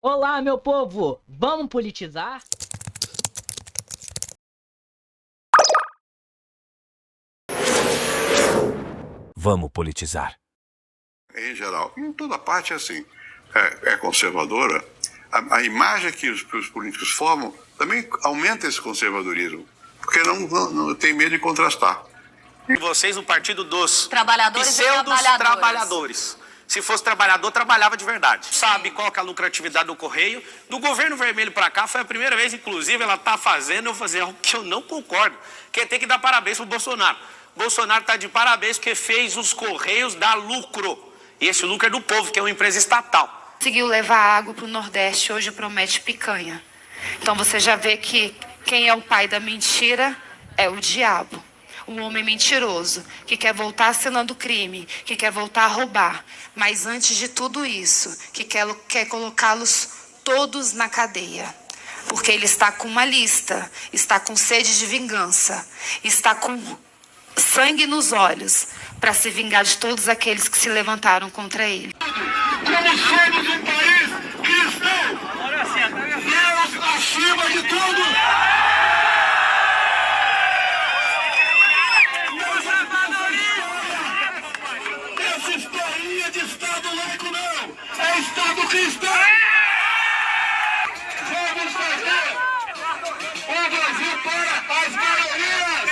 Olá, meu povo! Vamos politizar? Vamos politizar. Em geral, em toda parte é assim, é conservadora. A imagem que os políticos formam também aumenta esse conservadorismo, porque não tem medo de contrastar. Vocês, o partido dos trabalhadores e trabalhadores. Se fosse trabalhador, trabalhava de verdade. Sabe qual que é a lucratividade do Correio? Do governo vermelho para cá, foi a primeira vez, inclusive, ela está fazendo eu fazer algo que eu não concordo, que é ter que dar parabéns pro Bolsonaro. Bolsonaro está de parabéns porque fez os Correios dar lucro. E esse lucro é do povo, que é uma empresa estatal. Conseguiu levar água para o Nordeste, hoje promete picanha. Então você já vê que quem é o pai da mentira é o diabo. Um homem mentiroso, que quer voltar assinando crime, que quer voltar a roubar. Mas antes de tudo isso, que quer colocá-los todos na cadeia. Porque ele está com uma lista, está com sede de vingança, está com sangue nos olhos, para se vingar de todos aqueles que se levantaram contra ele. Como somos um país cristão, Deus acima de tudo. Essa historinha de Estado laico não, é Estado cristão. Vamos fazer o Brasil para as maiorias.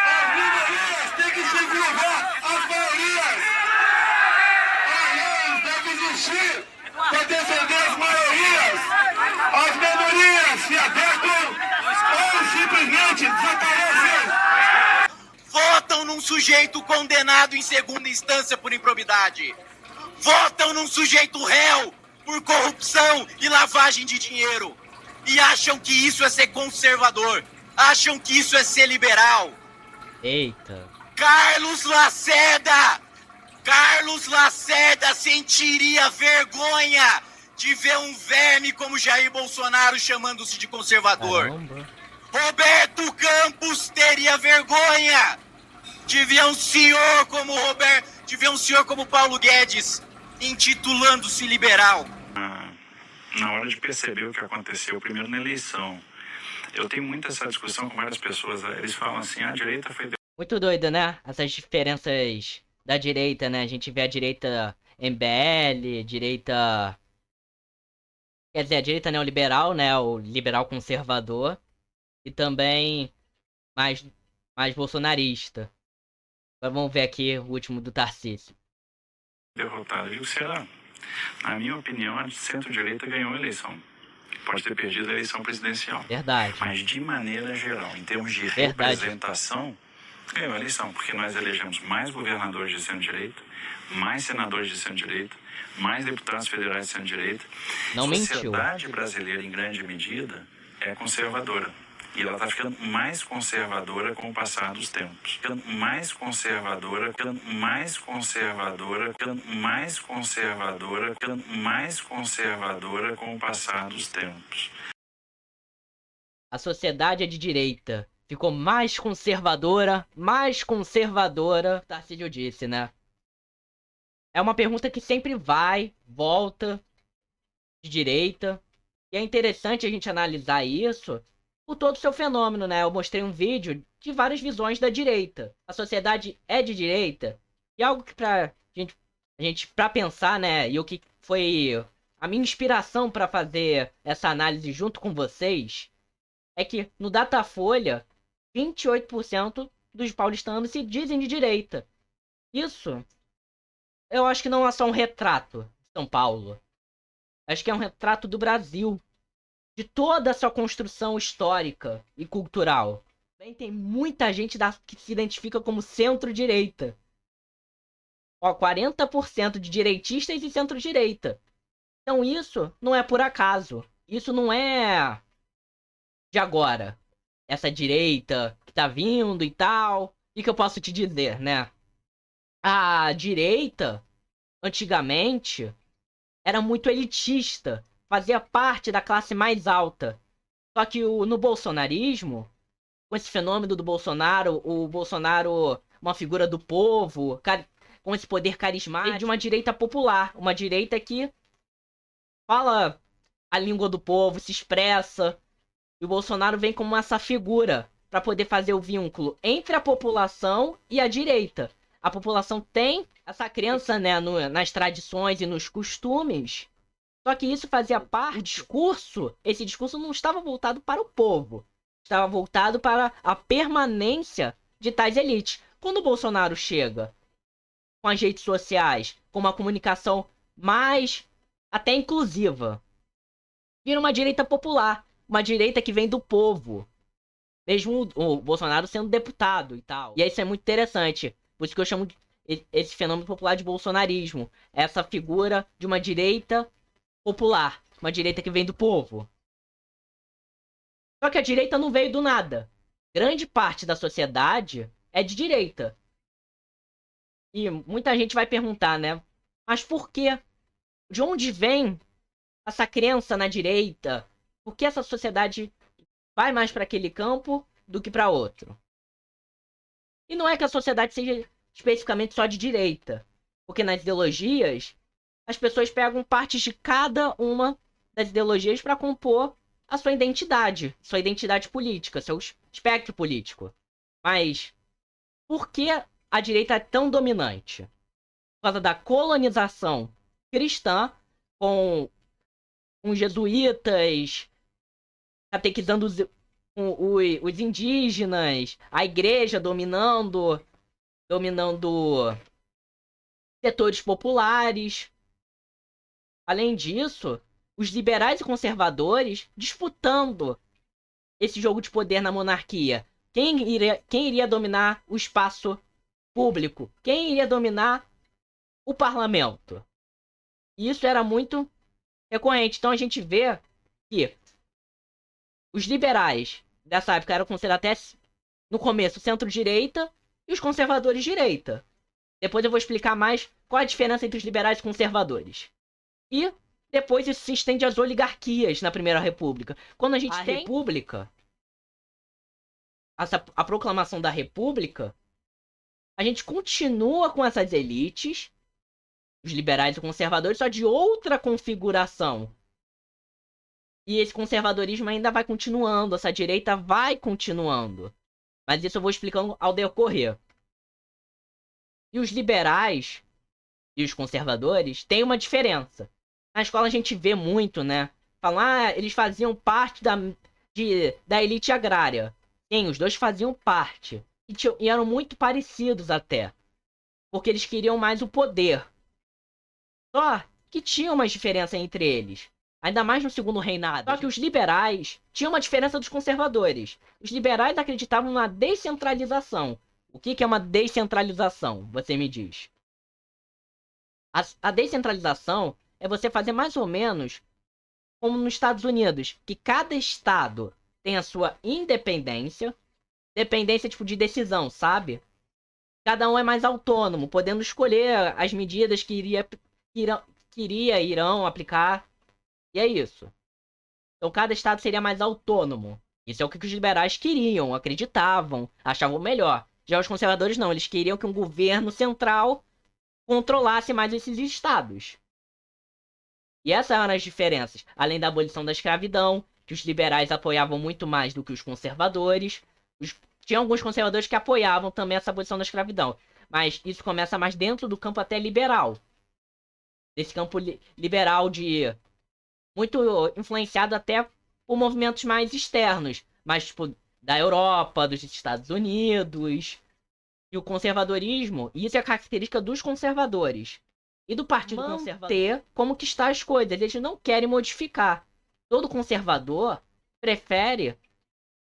As minorias têm que se curvar às maiorias. As leis devem existir para defender as maiorias. As minorias se adequam ou simplesmente desaparecem. Votam num sujeito condenado em segunda instância por improbidade. Votam num sujeito réu por corrupção e lavagem de dinheiro. E acham que isso é ser conservador. Acham que isso é ser liberal. Eita. Carlos Lacerda! Carlos Lacerda sentiria vergonha de ver um verme como Jair Bolsonaro chamando-se de conservador. Caramba. Roberto Campos teria vergonha de ver um senhor como Paulo Guedes intitulando-se liberal. Na hora de perceber o que aconteceu, primeiro na eleição, eu tenho muita essa discussão com várias pessoas, eles falam assim, a direita foi... Muito doido, né? Essas diferenças da direita, né? A gente vê a direita MBL, direita... Quer dizer, a direita neoliberal, né? O liberal conservador. E também mais bolsonarista. Agora vamos ver aqui o último do Tarcísio. derrotada. Eu digo, será? Na minha opinião, a centro-direita ganhou a eleição. Pode ter perdido a eleição presidencial. Verdade. Mas, de maneira geral, em termos de Verdade. representação, ganhou a eleição. Porque nós elegemos mais governadores de centro-direita, mais senadores de centro-direita, mais deputados federais de centro-direita. Não A mentiu. sociedade brasileira, em grande medida, é conservadora. E ela está ficando mais conservadora com o passar dos tempos. Ficando mais conservadora, ficando mais conservadora, ficando mais conservadora, ficando mais conservadora com o passar dos tempos. A sociedade é de direita. Ficou mais conservadora, Tarcísio disse, né? É uma pergunta que sempre vai, volta, de direita. E é interessante a gente analisar isso por todo o seu fenômeno, né? Eu mostrei um vídeo de várias visões da direita. A sociedade é de direita. E algo que pra gente pra pensar, né? E o que foi a minha inspiração para fazer essa análise junto com vocês é que no Datafolha 28% dos paulistanos se dizem de direita. Isso, eu acho que não é só um retrato de São Paulo. Acho que é um retrato do Brasil. De toda a sua construção histórica e cultural. Também tem muita gente que se identifica como centro-direita. Ó, 40% de direitistas e centro-direita. Então isso não é por acaso. Isso não é de agora. Essa direita que tá vindo e tal. E que eu posso te dizer, né? A direita, antigamente, era muito elitista. Fazia parte da classe mais alta. Só que no bolsonarismo, com esse fenômeno do Bolsonaro, o Bolsonaro, uma figura do povo, com esse poder carismático, de uma direita popular. Uma direita que fala a língua do povo, se expressa. E o Bolsonaro vem como essa figura para poder fazer o vínculo entre a população e a direita. A população tem essa crença, né, nas tradições e nos costumes. Só que isso fazia parte do discurso. Esse discurso não estava voltado para o povo. Estava voltado para a permanência de tais elites. Quando o Bolsonaro chega com as redes sociais, com uma comunicação mais até inclusiva, vira uma direita popular. Uma direita que vem do povo. Mesmo o Bolsonaro sendo deputado e tal. E isso é muito interessante. Por isso que eu chamo esse fenômeno popular de bolsonarismo. Essa figura de uma direita popular. Uma direita que vem do povo. Só que a direita não veio do nada. Grande parte da sociedade é de direita. E muita gente vai perguntar, né? Mas por quê? De onde vem essa crença na direita? Por que essa sociedade vai mais para aquele campo do que para outro? E não é que a sociedade seja especificamente só de direita. Porque nas ideologias, as pessoas pegam partes de cada uma das ideologias para compor a sua identidade política, seu espectro político. Mas por que a direita é tão dominante? Por causa da colonização cristã, com jesuítas catequizando os indígenas, a igreja dominando setores populares. Além disso, os liberais e conservadores disputando esse jogo de poder na monarquia. Quem iria dominar o espaço público? Quem iria dominar o parlamento? E isso era muito recorrente. Então a gente vê que os liberais dessa época eram considerados até no começo centro-direita e os conservadores direita. Depois eu vou explicar mais qual a diferença entre os liberais e conservadores. E depois isso se estende às oligarquias na Primeira República. Quando a gente tem República, a proclamação da República, a gente continua com essas elites, os liberais e conservadores, só de outra configuração. E esse conservadorismo ainda vai continuando, essa direita vai continuando. Mas isso eu vou explicando ao decorrer. E os liberais e os conservadores têm uma diferença. Na escola a gente vê muito, né? Falam, eles faziam parte da elite agrária. Sim, os dois faziam parte. E eram muito parecidos até. Porque eles queriam mais o poder. Só que tinha uma diferença entre eles. Ainda mais no segundo reinado. Só que os liberais tinham uma diferença dos conservadores. Os liberais acreditavam na descentralização. O que é uma descentralização? Você me diz. A descentralização é você fazer mais ou menos como nos Estados Unidos. Que cada estado tem a sua independência. Dependência tipo de decisão, sabe? Cada um é mais autônomo, podendo escolher as medidas que irão aplicar. E é isso. Então cada estado seria mais autônomo. Isso é o que os liberais queriam, acreditavam, achavam melhor. Já os conservadores não, eles queriam que um governo central controlasse mais esses estados. E essas eram as diferenças. Além da abolição da escravidão, que os liberais apoiavam muito mais do que os conservadores. Tinha alguns conservadores que apoiavam também essa abolição da escravidão. Mas isso começa mais dentro do campo até liberal. Desse campo liberal muito influenciado até por movimentos mais externos. Mais tipo da Europa, dos Estados Unidos. E o conservadorismo, e isso é a característica dos conservadores. E do Partido Conservador ter como que está as coisas. Eles não querem modificar. Todo conservador prefere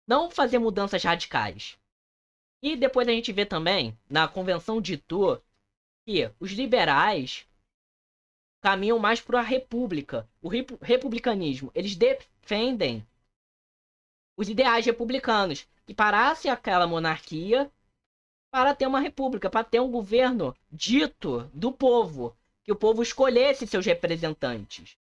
não fazer mudanças radicais. E depois a gente vê também, na Convenção de Tours, que os liberais caminham mais para a república. O republicanismo. Eles defendem os ideais republicanos. Que parasse aquela monarquia para ter uma república, para ter um governo dito do povo. Que o povo escolhesse seus representantes.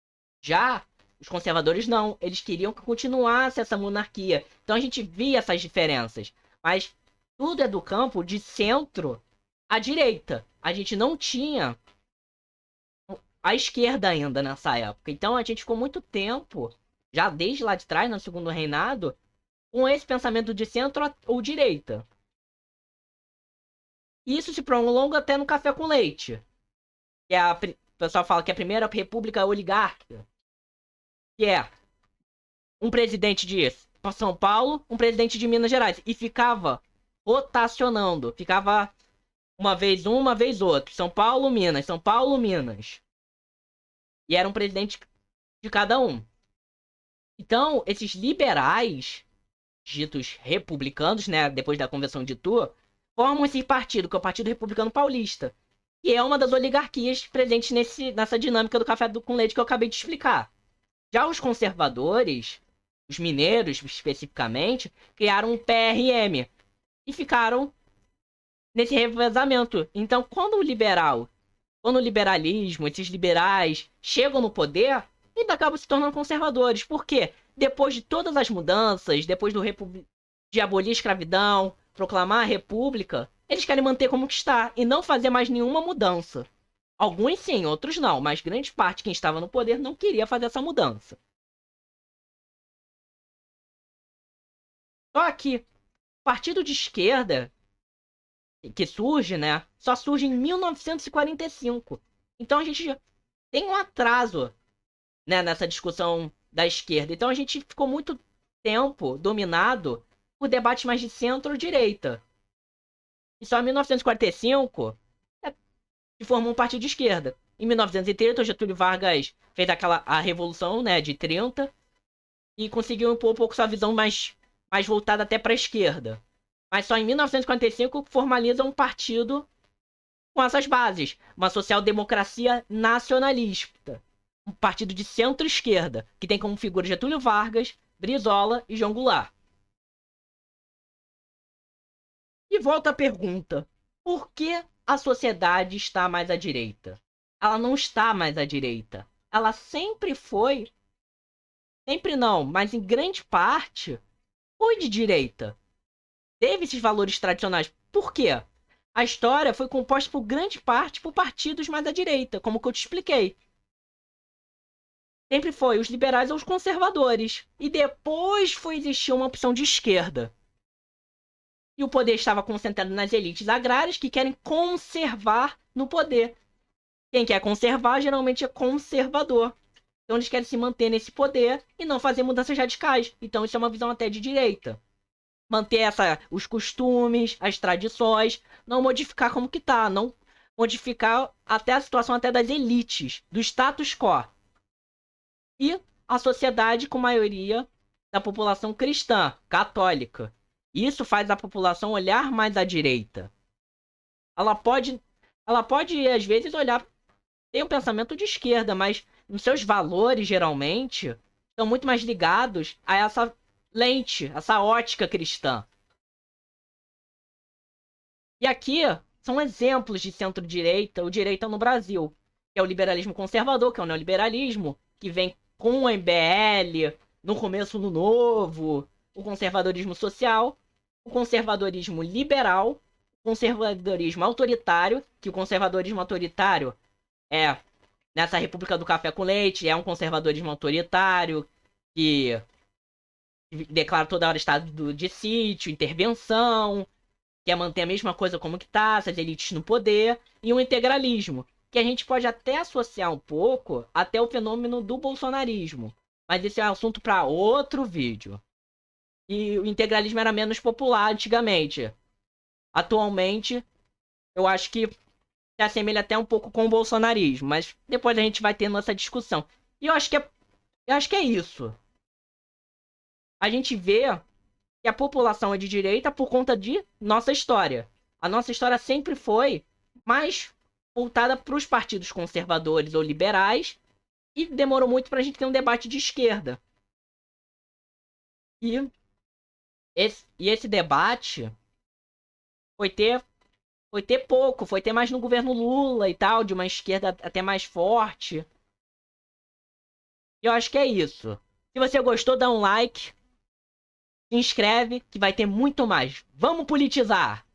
Já os conservadores não. Eles queriam que continuasse essa monarquia. Então a gente via essas diferenças. Mas tudo é do campo de centro à direita. A gente não tinha a esquerda ainda nessa época. Então a gente ficou muito tempo, já desde lá de trás, no segundo reinado, com esse pensamento de centro ou direita. E isso se prolonga até no Café com Leite. Que é o pessoal fala que é a primeira república oligárquica. Que é um presidente de São Paulo, um presidente de Minas Gerais. E ficava rotacionando. Ficava uma vez um, uma vez outro. São Paulo, Minas. São Paulo, Minas. E era um presidente de cada um. Então, esses liberais, ditos republicanos, né, depois da Convenção de Tours, formam esse partido, que é o Partido Republicano Paulista. Que é uma das oligarquias presentes nessa dinâmica do café com leite que eu acabei de explicar. Já os conservadores, os mineiros especificamente, criaram um PRM e ficaram nesse revezamento. Então, quando o liberalismo, esses liberais chegam no poder, eles acabam se tornando conservadores. Por quê? Depois de todas as mudanças, depois de abolir a escravidão, proclamar a república, eles querem manter como que está e não fazer mais nenhuma mudança. Alguns sim, outros não, mas grande parte de quem estava no poder não queria fazer essa mudança. Só que o partido de esquerda que surge, né, só surge em 1945. Então a gente já tem um atraso, né, nessa discussão da esquerda. Então a gente ficou muito tempo dominado por debates mais de centro-direita. E só em 1945 se formou um partido de esquerda. Em 1930, o Getúlio Vargas fez a Revolução, né, de 30 e conseguiu impor um pouco sua visão mais voltada até para a esquerda. Mas só em 1945 formaliza um partido com essas bases. Uma social-democracia nacionalista. Um partido de centro-esquerda, que tem como figura Getúlio Vargas, Brizola e João Goulart. E volta a pergunta: por que a sociedade está mais à direita? Ela não está mais à direita. Ela sempre foi, sempre não, mas em grande parte, foi de direita. Teve esses valores tradicionais. Por quê? A história foi composta por grande parte por partidos mais à direita, como que eu te expliquei. Sempre foi os liberais ou os conservadores. E depois foi existir uma opção de esquerda. E o poder estava concentrado nas elites agrárias que querem conservar no poder. Quem quer conservar geralmente é conservador. Então eles querem se manter nesse poder e não fazer mudanças radicais. Então isso é uma visão até de direita. Manter os costumes, as tradições, não modificar como que tá, não modificar até a situação até das elites, do status quo. E a sociedade com maioria da população cristã, católica. Isso faz a população olhar mais à direita. Ela pode às vezes olhar, tem um pensamento de esquerda, mas os seus valores geralmente estão muito mais ligados a essa lente, essa ótica cristã. E aqui são exemplos de centro-direita ou direita no Brasil, que é o liberalismo conservador, que é o neoliberalismo, que vem com o MBL, no começo no Novo, o conservadorismo social, o conservadorismo liberal, o conservadorismo autoritário, que o conservadorismo autoritário é, nessa República do Café com Leite, é um conservadorismo autoritário que declara toda hora estado de sítio, intervenção, quer manter a mesma coisa como que tá, essas elites no poder, e um integralismo, que a gente pode até associar um pouco até o fenômeno do bolsonarismo. Mas esse é um assunto para outro vídeo. E o integralismo era menos popular antigamente. Atualmente, eu acho que se assemelha até um pouco com o bolsonarismo, mas depois a gente vai tendo essa discussão. E eu acho que é isso. A gente vê que a população é de direita por conta de nossa história. A nossa história sempre foi mais voltada para os partidos conservadores ou liberais e demorou muito para a gente ter um debate de esquerda. E esse debate foi ter pouco, foi ter mais no governo Lula e tal, de uma esquerda até mais forte. E eu acho que é isso. Se você gostou, dá um like. Se inscreve que vai ter muito mais. Vamos politizar!